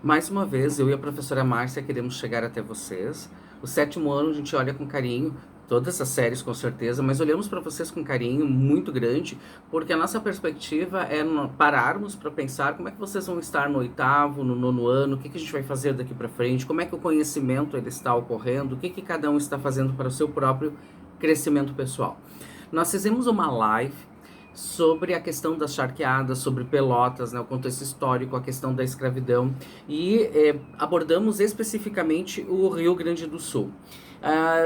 Mais uma vez, eu e a professora Márcia queremos chegar até vocês. O sétimo ano a gente olha com carinho, todas as séries com certeza, mas olhamos para vocês com carinho muito grande, porque a nossa perspectiva é pararmos para pensar como é que vocês vão estar no oitavo, no nono ano, o que a gente vai fazer daqui para frente, como é que o conhecimento ele está ocorrendo, o que cada um está fazendo para o seu próprio crescimento pessoal. Nós fizemos uma live sobre a questão das charqueadas, sobre Pelotas, né, o contexto histórico, a questão da escravidão, e abordamos especificamente o Rio Grande do Sul.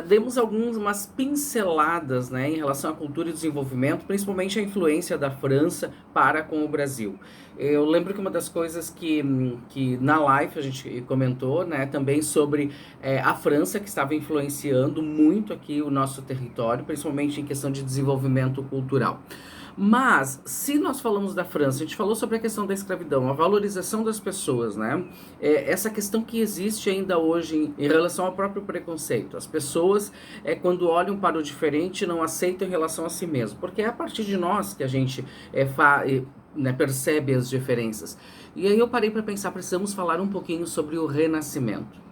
Demos algumas pinceladas, né, em relação à cultura e desenvolvimento, principalmente a influência da França para com o Brasil. Eu lembro que uma das coisas que na live a gente comentou, né, também sobre a França, que estava influenciando muito aqui o nosso território, principalmente em questão de desenvolvimento cultural. Mas, se nós falamos da França, a gente falou sobre a questão da escravidão, a valorização das pessoas, né? Essa questão que existe ainda hoje em relação ao próprio preconceito. As pessoas, quando olham para o diferente, não aceitam em relação a si mesmo, porque é a partir de nós que a gente né, percebe as diferenças. E aí eu parei para pensar, precisamos falar um pouquinho sobre o renascimento.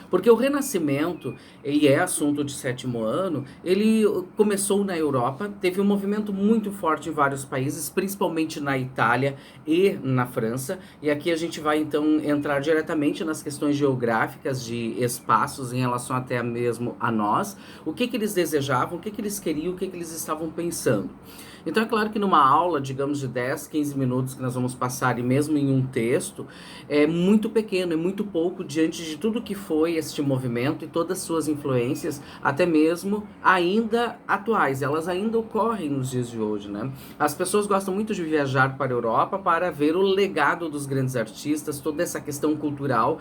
Porque o Renascimento, e é assunto de sétimo ano, ele começou na Europa, teve um movimento muito forte em vários países, principalmente na Itália e na França. E aqui a gente vai então entrar diretamente nas questões geográficas de espaços em relação até mesmo a nós. O que eles desejavam, o que eles queriam, o que eles estavam pensando. Então é claro que numa aula, digamos de 10, 15 minutos que nós vamos passar, e mesmo em um texto, é muito pequeno, é muito pouco diante de tudo que foi este movimento e todas as suas influências, até mesmo ainda atuais, elas ainda ocorrem nos dias de hoje, né? As pessoas gostam muito de viajar para a Europa para ver o legado dos grandes artistas, toda essa questão cultural,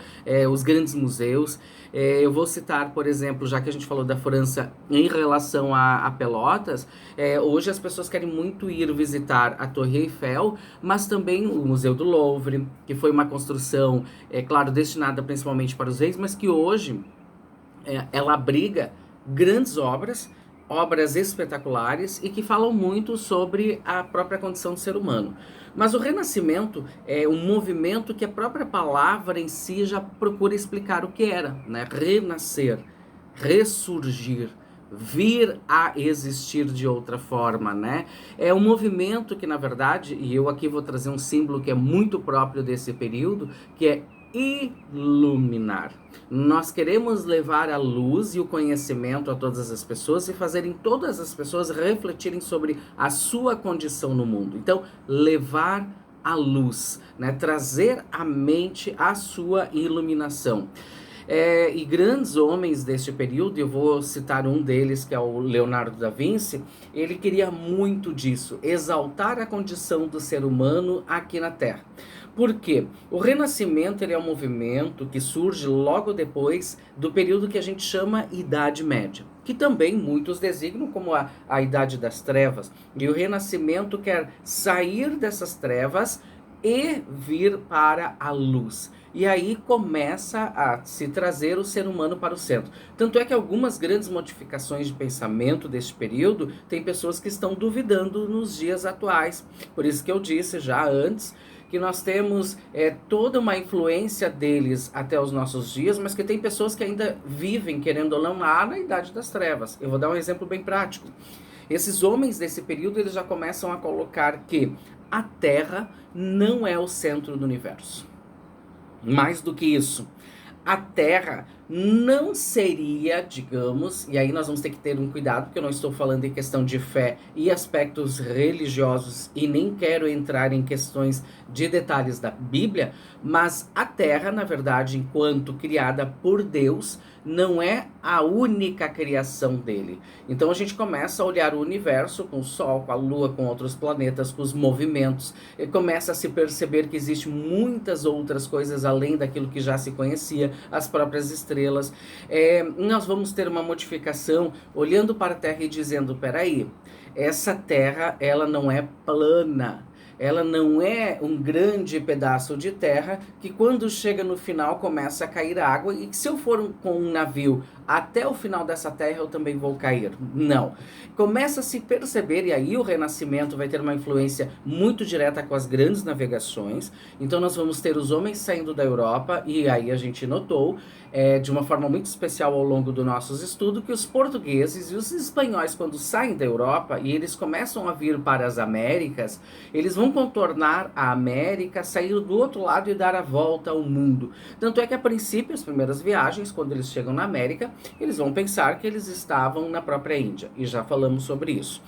os grandes museus. Eu vou citar, por exemplo, já que a gente falou da França em relação a Pelotas, hoje as pessoas querem muito ir visitar a Torre Eiffel, mas também o Museu do Louvre, que foi uma construção, claro, destinada principalmente para os reis, mas que hoje ela abriga grandes obras, obras espetaculares e que falam muito sobre a própria condição do ser humano. Mas o Renascimento é um movimento que a própria palavra em si já procura explicar o que era, né? Renascer, ressurgir, vir a existir de outra forma, né? É um movimento que, na verdade, e eu aqui vou trazer um símbolo que é muito próprio desse período, que é iluminar. Nós queremos levar a luz e o conhecimento a todas as pessoas e fazerem todas as pessoas refletirem sobre a sua condição no mundo. Então, levar a luz, né? Trazer à mente a sua iluminação. E grandes homens deste período, eu vou citar um deles, que é o Leonardo da Vinci, ele queria muito disso, exaltar a condição do ser humano aqui na Terra. Por quê? O Renascimento ele é um movimento que surge logo depois do período que a gente chama Idade Média, que também muitos designam como a Idade das Trevas. E o Renascimento quer sair dessas trevas e vir para a luz. E aí começa a se trazer o ser humano para o centro. Tanto é que algumas grandes modificações de pensamento deste período, tem pessoas que estão duvidando nos dias atuais. Por isso que eu disse já antes que nós temos toda uma influência deles até os nossos dias, mas que tem pessoas que ainda vivem, querendo ou não, lá na Idade das Trevas. Eu vou dar um exemplo bem prático. Esses homens desse período, eles já começam a colocar que a Terra não é o centro do universo. Mais do que isso, a Terra não seria, digamos, e aí nós vamos ter que ter um cuidado, porque eu não estou falando em questão de fé e aspectos religiosos e nem quero entrar em questões de detalhes da Bíblia, mas a Terra, na verdade, enquanto criada por Deus, não é a única criação dele. Então a gente começa a olhar o universo com o Sol, com a Lua, com outros planetas, com os movimentos, e começa a se perceber que existem muitas outras coisas além daquilo que já se conhecia, as próprias estrelas. Nós vamos ter uma modificação olhando para a Terra e dizendo, peraí, essa Terra ela não é plana. ela não é um grande pedaço de terra que quando chega no final começa a cair água e que se eu for com um navio até o final dessa terra eu também vou cair. Não. Começa a se perceber, e aí o Renascimento vai ter uma influência muito direta com as grandes navegações. Então nós vamos ter os homens saindo da Europa, e aí a gente notou, de uma forma muito especial ao longo dos nossos estudos, que os portugueses e os espanhóis, quando saem da Europa e eles começam a vir para as Américas, eles vão contornar a América, sair do outro lado e dar a volta ao mundo. Tanto é que, a princípio, as primeiras viagens, quando eles chegam na América, eles vão pensar que eles estavam na própria Índia, e já falamos sobre isso.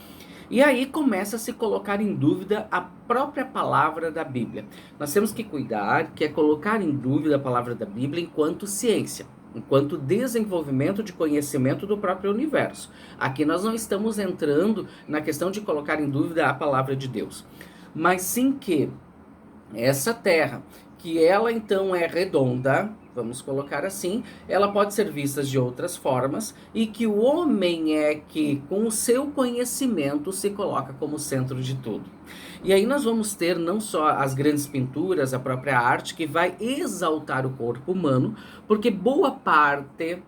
E aí começa a se colocar em dúvida a própria palavra da Bíblia. Nós temos que cuidar, que é colocar em dúvida a palavra da Bíblia enquanto ciência, enquanto desenvolvimento de conhecimento do próprio universo. Aqui nós não estamos entrando na questão de colocar em dúvida a palavra de Deus, mas sim que essa terra, que ela então é redonda, vamos colocar assim, ela pode ser vista de outras formas, e que o homem é que, com o seu conhecimento, se coloca como centro de tudo. E aí nós vamos ter não só as grandes pinturas, a própria arte, que vai exaltar o corpo humano, porque boa parte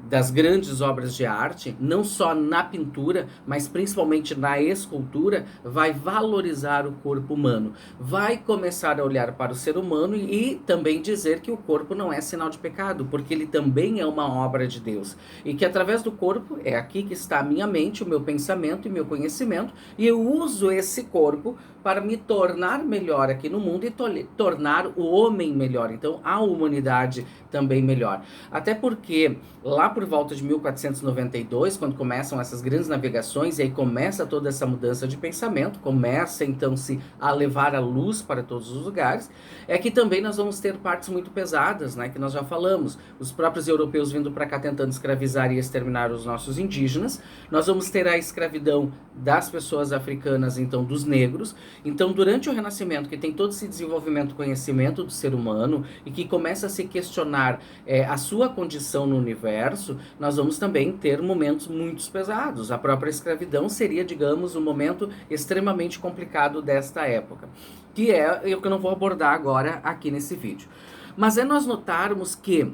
das grandes obras de arte, não só na pintura, mas principalmente na escultura, vai valorizar o corpo humano. Vai começar a olhar para o ser humano e também dizer que o corpo não é sinal de pecado, porque ele também é uma obra de Deus. E que através do corpo, é aqui que está a minha mente, o meu pensamento e meu conhecimento, e eu uso esse corpo para me tornar melhor aqui no mundo e tornar o homem melhor. Então, a humanidade também melhor. Até porque, lá por volta de 1492, quando começam essas grandes navegações, e aí começa toda essa mudança de pensamento, começa então-se a levar a luz para todos os lugares, é que também nós vamos ter partes muito pesadas, né, que nós já falamos. Os próprios europeus vindo para cá tentando escravizar e exterminar os nossos indígenas. Nós vamos ter a escravidão das pessoas africanas, então dos negros. Então, durante o Renascimento, que tem todo esse desenvolvimento do conhecimento do ser humano e que começa a se questionar a sua condição no universo, nós vamos também ter momentos muito pesados. A própria escravidão seria, digamos, um momento extremamente complicado desta época, que é o que eu não vou abordar agora aqui nesse vídeo. Mas é nós notarmos que,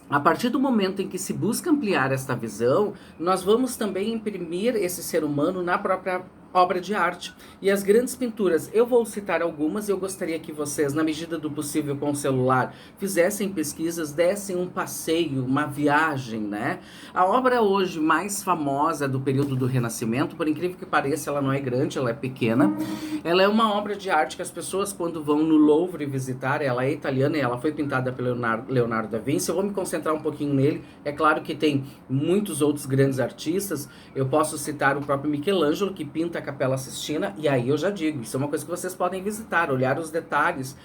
a partir do momento em que se busca ampliar esta visão, nós vamos também imprimir esse ser humano na própria obra de arte. E as grandes pinturas, eu vou citar algumas, e eu gostaria que vocês, na medida do possível com o celular, fizessem pesquisas, dessem um passeio, uma viagem, né? A obra hoje mais famosa do período do Renascimento, por incrível que pareça, ela não é grande, ela é pequena. Ela é uma obra de arte que as pessoas, quando vão no Louvre visitar, ela é italiana e ela foi pintada pelo Leonardo da Vinci. Eu vou me concentrar um pouquinho nele. É claro que tem muitos outros grandes artistas. Eu posso citar o próprio Michelangelo, que pinta a Capela Sistina, e aí eu já digo, isso é uma coisa que vocês podem visitar, olhar os detalhes,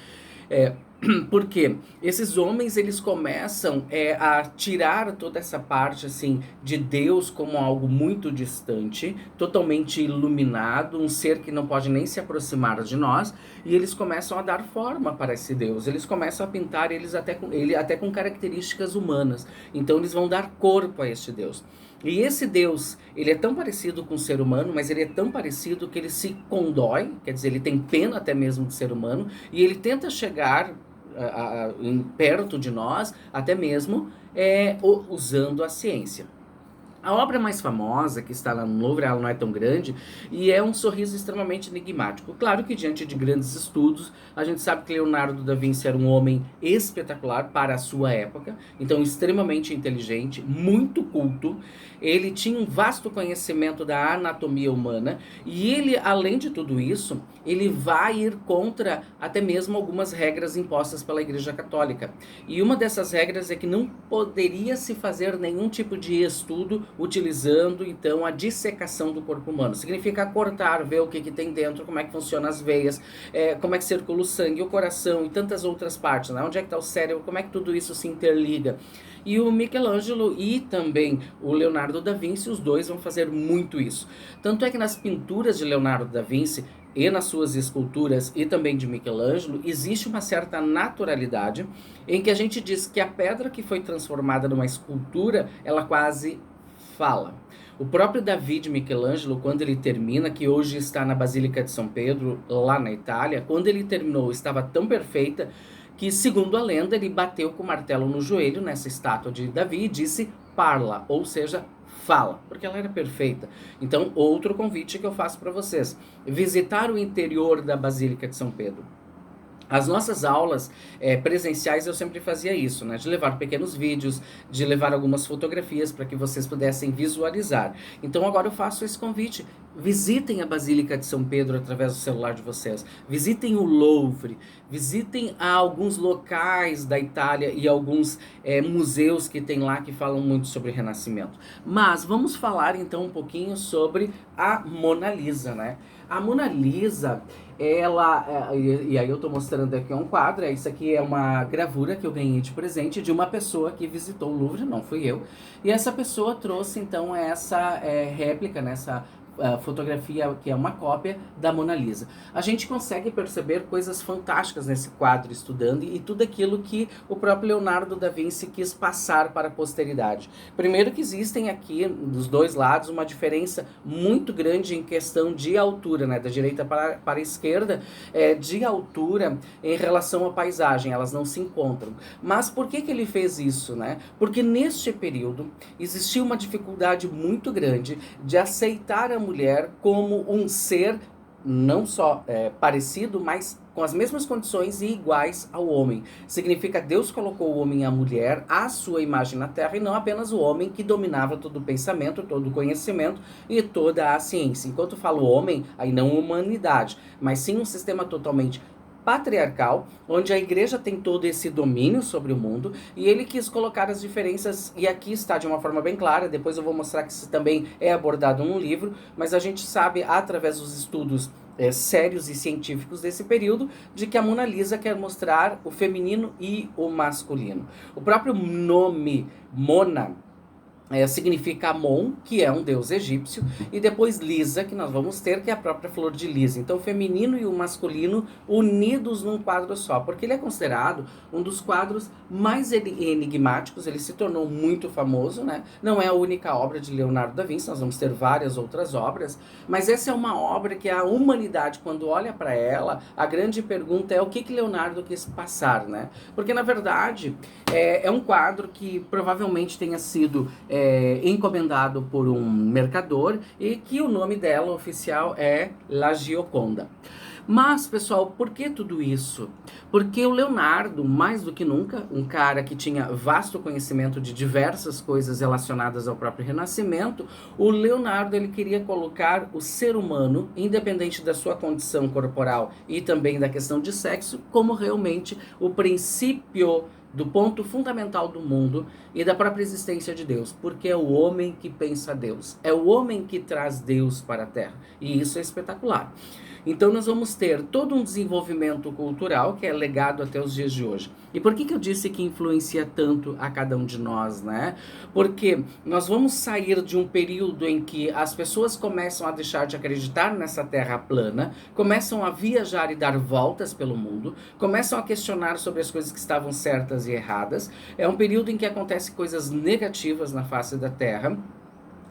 porque esses homens, eles começam a tirar toda essa parte assim de Deus como algo muito distante, totalmente iluminado, um ser que não pode nem se aproximar de nós, e eles começam a dar forma para esse Deus, eles começam a pintar ele até com características humanas, então eles vão dar corpo a este Deus. E esse Deus, ele é tão parecido com o ser humano, mas ele é tão parecido que ele se condói, quer dizer, ele tem pena até mesmo do ser humano, e ele tenta chegar perto de nós, até mesmo usando a ciência. A obra mais famosa, que está lá no Louvre, ela não é tão grande, e é um sorriso extremamente enigmático. Claro que diante de grandes estudos, a gente sabe que Leonardo da Vinci era um homem espetacular para a sua época, então extremamente inteligente, muito culto, ele tinha um vasto conhecimento da anatomia humana, e ele, além de tudo isso, ele vai ir contra até mesmo algumas regras impostas pela Igreja Católica. E uma dessas regras é que não poderia se fazer nenhum tipo de estudo utilizando então a dissecação do corpo humano. Significa cortar, ver o que tem dentro, como é que funcionam as veias, como é que circula o sangue, o coração e tantas outras partes, né? Onde é que está o cérebro, como é que tudo isso se interliga. E o Michelangelo e também o Leonardo da Vinci, os dois vão fazer muito isso. Tanto é que nas pinturas de Leonardo da Vinci e nas suas esculturas e também de Michelangelo, existe uma certa naturalidade em que a gente diz que a pedra que foi transformada numa escultura, ela quase fala. O próprio Davi de Michelangelo, quando ele termina, que hoje está na Basílica de São Pedro, lá na Itália, quando ele terminou, estava tão perfeita que, segundo a lenda, ele bateu com o martelo no joelho nessa estátua de Davi e disse parla, ou seja, fala, porque ela era perfeita. Então, outro convite que eu faço para vocês: visitar o interior da Basílica de São Pedro. As nossas aulas presenciais eu sempre fazia isso, né? De levar pequenos vídeos, de levar algumas fotografias para que vocês pudessem visualizar. Então agora eu faço esse convite. Visitem a Basílica de São Pedro através do celular de vocês. Visitem o Louvre. Visitem alguns locais da Itália e alguns museus que tem lá que falam muito sobre o Renascimento. Mas vamos falar então um pouquinho sobre a Mona Lisa, né? A Mona Lisa, ela, e aí eu tô mostrando aqui um quadro, isso aqui é uma gravura que eu ganhei de presente de uma pessoa que visitou o Louvre, não fui eu, e essa pessoa trouxe então essa réplica, nessa fotografia que é uma cópia da Mona Lisa. A gente consegue perceber coisas fantásticas nesse quadro estudando e tudo aquilo que o próprio Leonardo da Vinci quis passar para a posteridade. Primeiro que existem aqui, dos dois lados, uma diferença muito grande em questão de altura, né? Da direita para a esquerda, de altura em relação à paisagem, elas não se encontram. Mas por que ele fez isso, né? Porque neste período existia uma dificuldade muito grande de aceitar a mulher como um ser não só parecido, mas com as mesmas condições e iguais ao homem. Significa Deus colocou o homem e a mulher à sua imagem na Terra e não apenas o homem que dominava todo o pensamento, todo o conhecimento e toda a ciência. Enquanto falo homem, aí não humanidade, mas sim um sistema totalmente patriarcal, onde a igreja tem todo esse domínio sobre o mundo, e ele quis colocar as diferenças, e aqui está de uma forma bem clara, depois eu vou mostrar que isso também é abordado num livro, mas a gente sabe, através dos estudos sérios e científicos desse período, de que a Mona Lisa quer mostrar o feminino e o masculino. O próprio nome Mona significa Amon, que é um deus egípcio, e depois Lisa, que nós vamos ter, que é a própria flor de Lisa. Então, o feminino e o masculino unidos num quadro só, porque ele é considerado um dos quadros mais enigmáticos, ele se tornou muito famoso, né? Não é a única obra de Leonardo da Vinci, nós vamos ter várias outras obras, mas essa é uma obra que a humanidade, quando olha para ela, a grande pergunta é o que Leonardo quis passar, né? Porque, na verdade, é um quadro que provavelmente tenha sido encomendado por um mercador e que o nome dela oficial é La Gioconda. Mas, pessoal, por que tudo isso? Porque o Leonardo, mais do que nunca, um cara que tinha vasto conhecimento de diversas coisas relacionadas ao próprio Renascimento, o Leonardo ele queria colocar o ser humano, independente da sua condição corporal e também da questão de sexo, como realmente o princípio do ponto fundamental do mundo e da própria existência de Deus, porque é o homem que pensa Deus, é o homem que traz Deus para a Terra, e isso é espetacular. Então nós vamos ter todo um desenvolvimento cultural que é legado até os dias de hoje. E por que eu disse que influencia tanto a cada um de nós, né? Porque nós vamos sair de um período em que as pessoas começam a deixar de acreditar nessa terra plana, começam a viajar e dar voltas pelo mundo, começam a questionar sobre as coisas que estavam certas e erradas. É um período em que acontecem coisas negativas na face da Terra,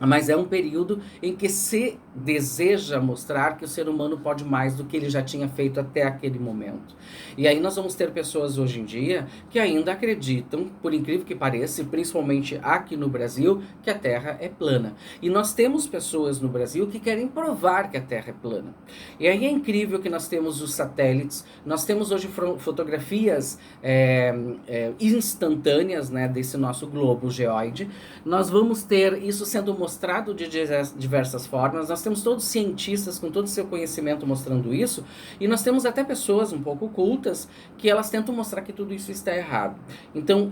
mas é um período em que se deseja mostrar que o ser humano pode mais do que ele já tinha feito até aquele momento. E aí nós vamos ter pessoas hoje em dia que ainda acreditam, por incrível que pareça, principalmente aqui no Brasil, que a Terra é plana. E nós temos pessoas no Brasil que querem provar que a Terra é plana. E aí é incrível que nós temos os satélites, nós temos hoje fotografias instantâneas, né, desse nosso globo geóide. Nós vamos ter isso sendo mostrado de diversas formas, nós temos todos cientistas com todo o seu conhecimento mostrando isso, e nós temos até pessoas um pouco cultas que elas tentam mostrar que tudo isso está errado. Então,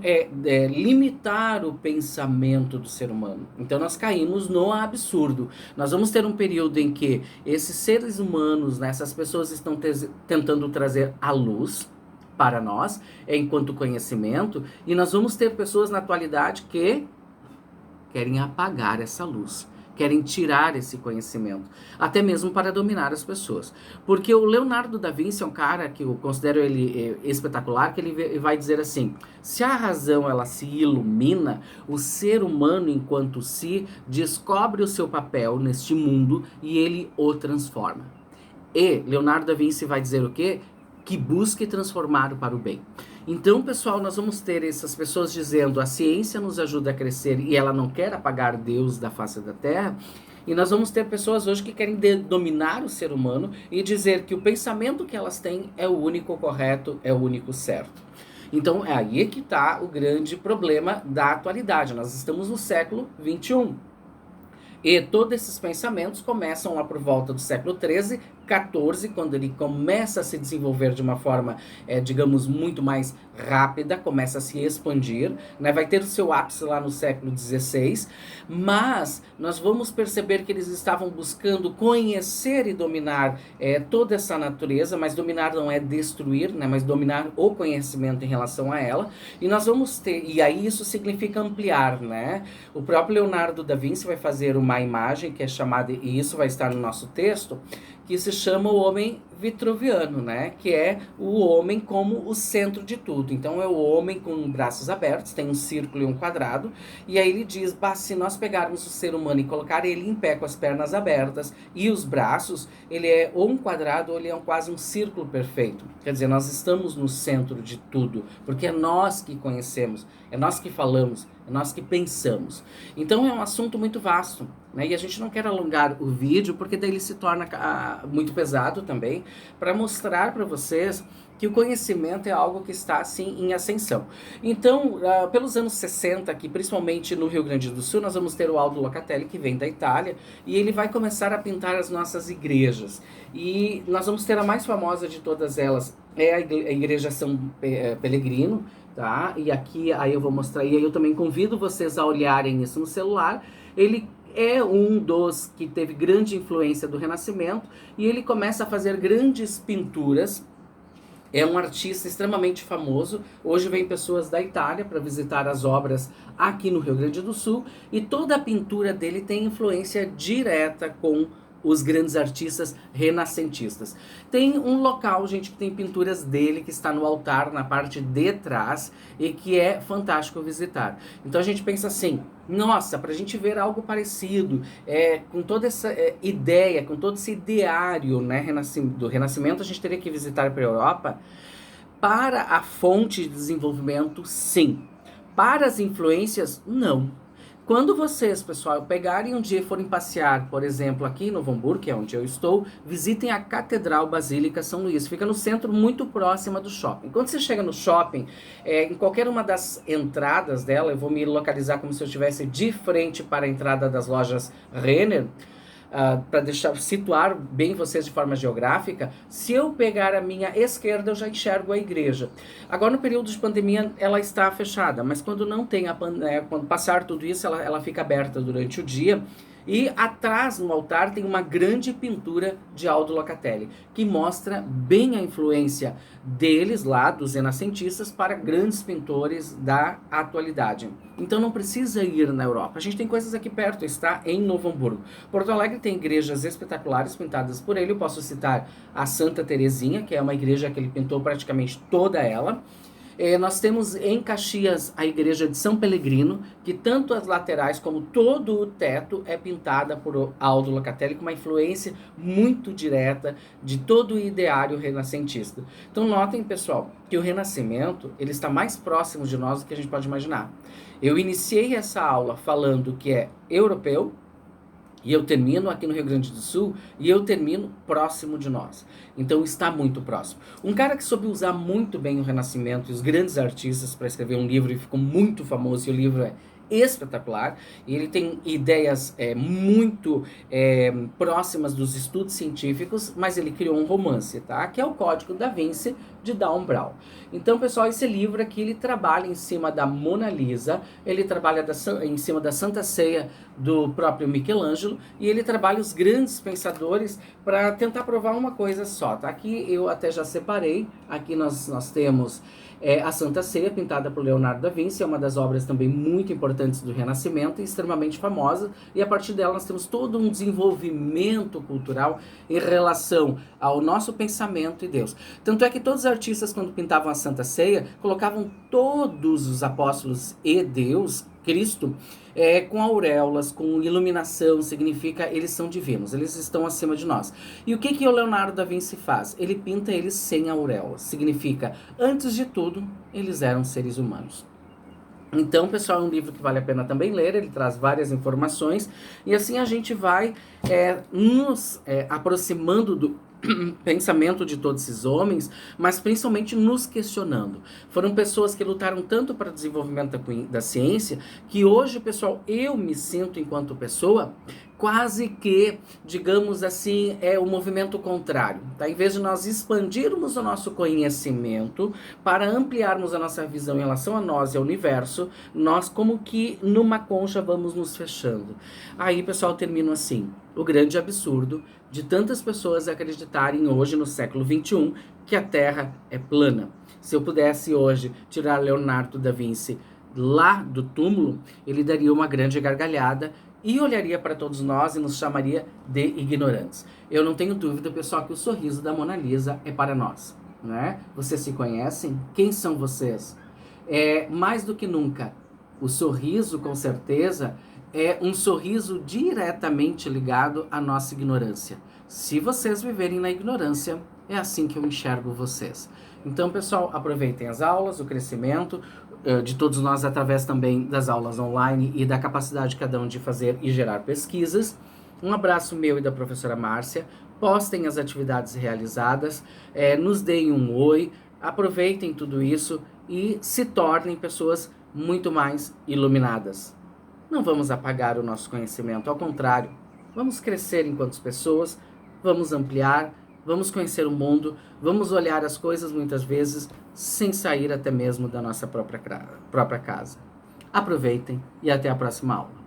limitar o pensamento do ser humano. Então, nós caímos no absurdo. Nós vamos ter um período em que esses seres humanos, né, essas pessoas estão tentando trazer a luz para nós, enquanto conhecimento, e nós vamos ter pessoas na atualidade que querem apagar essa luz, querem tirar esse conhecimento, até mesmo para dominar as pessoas. Porque o Leonardo da Vinci é um cara que eu considero ele espetacular, que ele vai dizer assim: se a razão ela se ilumina, o ser humano enquanto si descobre o seu papel neste mundo e ele o transforma. E Leonardo da Vinci vai dizer o quê? Que busque transformar para o bem. Então, pessoal, nós vamos ter essas pessoas dizendo: a ciência nos ajuda a crescer e ela não quer apagar Deus da face da terra. E nós vamos ter pessoas hoje que querem dominar o ser humano e dizer que o pensamento que elas têm é o único correto, é o único certo. Então, é aí que está o grande problema da atualidade. Nós estamos no século XXI. E todos esses pensamentos começam lá por volta do século XIII, XIV, quando ele começa a se desenvolver de uma forma, digamos, muito mais rápida, começa a se expandir, né? Vai ter o seu ápice lá no século XVI, mas nós vamos perceber que eles estavam buscando conhecer e dominar toda essa natureza, mas dominar não é destruir, né? Mas dominar o conhecimento em relação a ela, e nós vamos ter, e aí isso significa ampliar, né? O próprio Leonardo da Vinci vai fazer uma imagem que é chamada, e isso vai estar no nosso texto, que se chama o homem vitruviano, né? Que é o homem como o centro de tudo. Então é o homem com braços abertos, tem um círculo e um quadrado, e aí ele diz: bah, se nós pegarmos o ser humano e colocar ele em pé com as pernas abertas e os braços, ele é ou um quadrado ou ele é quase um círculo perfeito. Quer dizer, nós estamos no centro de tudo, porque é nós que conhecemos, é nós que falamos, é nós que pensamos. Então é um assunto muito vasto, né? E a gente não quer alongar o vídeo, porque daí ele se torna muito pesado também, para mostrar para vocês que o conhecimento é algo que está, assim, em ascensão. Então, pelos anos 60, aqui, principalmente no Rio Grande do Sul, nós vamos ter o Aldo Locatelli, que vem da Itália, e ele vai começar a pintar as nossas igrejas. E nós vamos ter a mais famosa de todas elas, é a Igreja São Pellegrino, tá? E aqui, aí eu vou mostrar, e aí eu também convido vocês a olharem isso no celular. Ele é um dos que teve grande influência do Renascimento, e ele começa a fazer grandes pinturas. É um artista extremamente famoso. Hoje vem pessoas da Itália para visitar as obras aqui no Rio Grande do Sul, e toda a pintura dele tem influência direta com os grandes artistas renascentistas. Tem um local, gente, que tem pinturas dele, que está no altar, na parte de trás, e que é fantástico visitar. Então a gente pensa assim: nossa, para a gente ver algo parecido, com toda essa ideia, com todo esse ideário, né, do Renascimento, a gente teria que visitar para a Europa. Para a fonte de desenvolvimento, sim. Para as influências, não. Quando vocês, pessoal, pegarem um dia e forem passear, por exemplo, aqui em Novo Hamburgo, que é onde eu estou, visitem a Catedral Basílica São Luís. Fica no centro, muito próxima do shopping. Quando você chega no shopping, em qualquer uma das entradas dela, eu vou me localizar como se eu estivesse de frente para a entrada das lojas Renner, para situar bem vocês de forma geográfica. Se eu pegar a minha esquerda, eu já enxergo a igreja. Agora, no período de pandemia, ela está fechada, mas quando não tem quando passar tudo isso, ela fica aberta durante o dia. E atrás, no altar, tem uma grande pintura de Aldo Locatelli, que mostra bem a influência deles lá, dos renascentistas, para grandes pintores da atualidade. Então não precisa ir na Europa. A gente tem coisas aqui perto, está em Novo Hamburgo. Porto Alegre tem igrejas espetaculares pintadas por ele. Eu posso citar a Santa Terezinha, que é uma igreja que ele pintou praticamente toda ela. Nós temos em Caxias a igreja de São Pellegrino, que tanto as laterais como todo o teto é pintada por Aldo Locatelli, com uma influência muito direta de todo o ideário renascentista. Então notem, pessoal, que o Renascimento ele está mais próximo de nós do que a gente pode imaginar. Eu iniciei essa aula falando que é europeu, e eu termino aqui no Rio Grande do Sul, e eu termino próximo de nós. Então está muito próximo. Um cara que soube usar muito bem o Renascimento e os grandes artistas para escrever um livro, e ficou muito famoso, e o livro é espetacular, e ele tem ideias muito próximas dos estudos científicos, mas ele criou um romance, tá? Que é o Código da Vinci, de Dan Brown. Então, pessoal, esse livro aqui, ele trabalha em cima da Mona Lisa, ele trabalha em cima da Santa Ceia do próprio Michelangelo, e ele trabalha os grandes pensadores para tentar provar uma coisa só, tá? Aqui eu até já separei, aqui nós temos a Santa Ceia, pintada por Leonardo da Vinci, é uma das obras também muito importantes do Renascimento e extremamente famosa, e a partir dela nós temos todo um desenvolvimento cultural em relação ao nosso pensamento e Deus. Tanto é que todos os artistas, quando pintavam a Santa Ceia, colocavam todos os apóstolos e Deus, Cristo, com auréolas, com iluminação, significa eles são divinos, eles estão acima de nós. E o que o Leonardo da Vinci faz? Ele pinta eles sem auréolas, significa, antes de tudo, eles eram seres humanos. Então, pessoal, é um livro que vale a pena também ler, ele traz várias informações, e assim a gente vai nos aproximando do pensamento de todos esses homens, mas principalmente nos questionando. Foram pessoas que lutaram tanto para o desenvolvimento da ciência, que hoje, pessoal, eu me sinto, enquanto pessoa, quase que, digamos assim, é o movimento contrário, tá? Em vez de nós expandirmos o nosso conhecimento para ampliarmos a nossa visão em relação a nós e ao universo, nós como que numa concha vamos nos fechando. Aí, pessoal, termino assim. O grande absurdo de tantas pessoas acreditarem hoje, no século XXI, que a Terra é plana. Se eu pudesse hoje tirar Leonardo da Vinci lá do túmulo, ele daria uma grande gargalhada e olharia para todos nós e nos chamaria de ignorantes. Eu não tenho dúvida, pessoal, que o sorriso da Mona Lisa é para nós, né? Vocês se conhecem? Quem são vocês? Mais do que nunca, o sorriso, com certeza, é um sorriso diretamente ligado à nossa ignorância. Se vocês viverem na ignorância, é assim que eu enxergo vocês. Então, pessoal, aproveitem as aulas, o crescimento de todos nós através também das aulas online e da capacidade de cada um de fazer e gerar pesquisas. Um abraço meu e da professora Márcia. Postem as atividades realizadas, nos deem um oi, aproveitem tudo isso e se tornem pessoas muito mais iluminadas. Não vamos apagar o nosso conhecimento, ao contrário, vamos crescer enquanto pessoas, vamos ampliar, vamos conhecer o mundo, vamos olhar as coisas muitas vezes sem sair até mesmo da nossa própria casa. Aproveitem e até a próxima aula.